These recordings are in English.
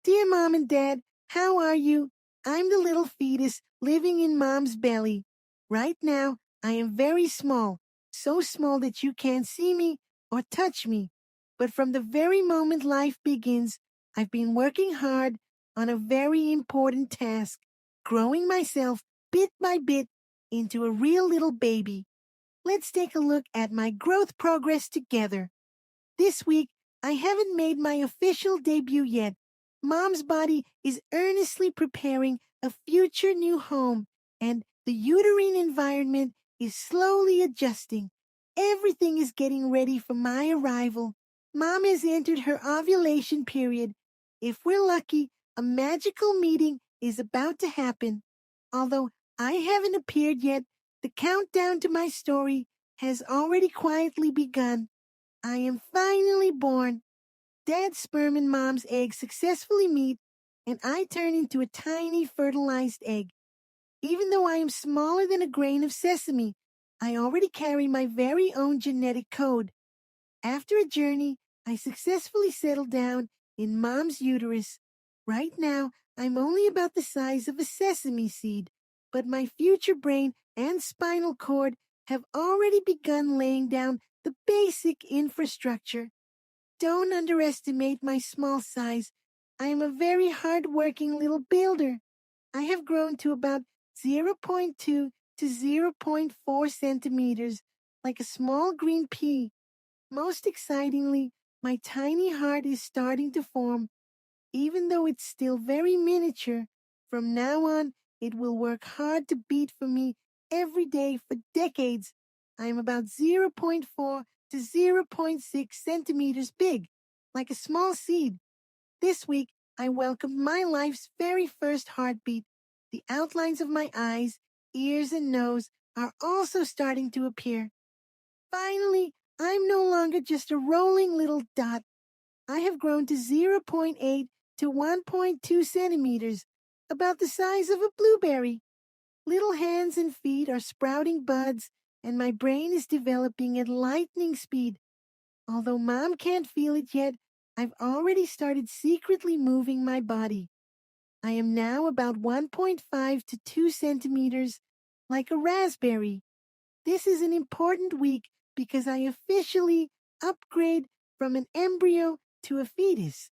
Dear Mom and Dad, how are you? I'm the little fetus living in Mom's belly. Right now, I am very small, so small that you can't see me or touch me. But from the very moment life begins, I've been working hard on a very important task, growing myself bit by bit into a real little baby. Let's take a look at my growth progress together. This week, I haven't made my official debut yet. Mom's body is earnestly preparing a future new home, and the uterine environment is slowly adjusting. Everything is getting ready for my arrival. Mom has entered her ovulation period. If we're lucky, a magical meeting is about to happen. Although I haven't appeared yet, the countdown to my story has already quietly begun. I am finally born. Dad's sperm and Mom's egg successfully meet, and I turn into a tiny fertilized egg. Even though I am smaller than a grain of sesame, I already carry my very own genetic code. After a journey, I successfully settled down in Mom's uterus. Right now, I'm only about the size of a sesame seed, but my future brain and spinal cord have already begun laying down the basic infrastructure. Don't underestimate my small size. I am a very hard-working little builder. I have grown to about zero point 0.2 to zero point 0.4 centimeters, like a small green pea. Most excitingly, my tiny heart is starting to form. Even though it's still very miniature, from now on, it will work hard to beat for me every day for decades. I am about zero point 0.4 to zero point 0.6 centimeters big, like a small seed. This week, I welcomed my life's very first heartbeat. The outlines of my eyes, ears, and nose are also starting to appear. Finally, I'm no longer just a rolling little dot. I have grown to zero point 0.8 to 1.2 centimeters, about the size of a blueberry. Little hands and feet are sprouting buds, and my brain is developing at lightning speed. Although Mom can't feel it yet, I've already started secretly moving my body. I am now about 1.5 to 2 centimeters, like a raspberry. This is an important week because I officially upgrade from an embryo to a fetus.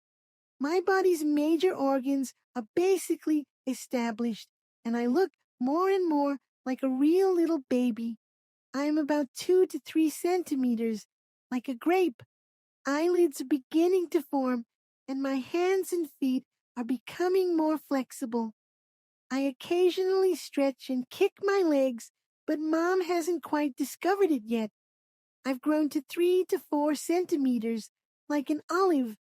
My body's major organs are basically established, and I look more and more like a real little baby. I am about 2 to 3 centimeters, like a grape. Eyelids are beginning to form, and my hands and feet are becoming more flexible. I occasionally stretch and kick my legs, but Mom hasn't quite discovered it yet. I've grown to 3 to 4 centimeters, like an olive.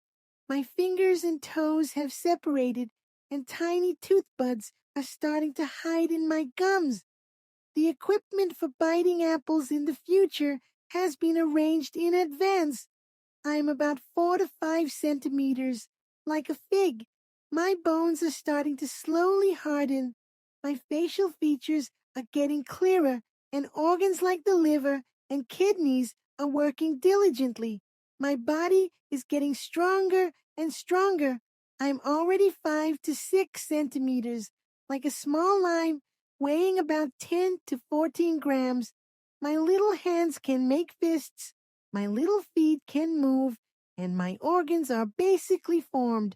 My fingers and toes have separated, and tiny tooth buds are starting to hide in my gums. The equipment for biting apples in the future has been arranged in advance. I am about 4 to 5 centimeters, like a fig. My bones are starting to slowly harden. My facial features are getting clearer, and organs like the liver and kidneys are working diligently. My body is getting stronger and stronger. I'm already 5 to 6 centimeters, like a small lime, weighing about 10 to 14 grams. My little hands can make fists. My little feet can move, and my organs are basically formed.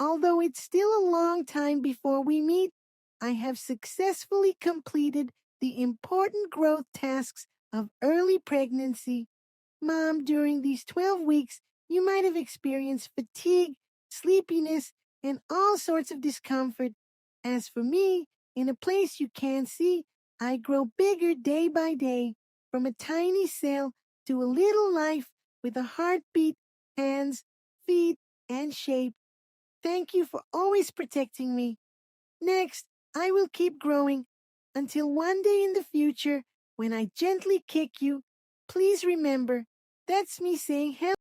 Although it's still a long time before we meet, I have successfully completed the important growth tasks of early pregnancy. Mom, during these 12 weeks, you might have experienced fatigue, sleepiness, and all sorts of discomfort. As for me, in a place you can't see, I grow bigger day by day, from a tiny cell to a little life with a heartbeat, hands, feet, and shape. Thank you for always protecting me. Next, I will keep growing until one day in the future, when I gently kick you, please remember, that's me saying hello.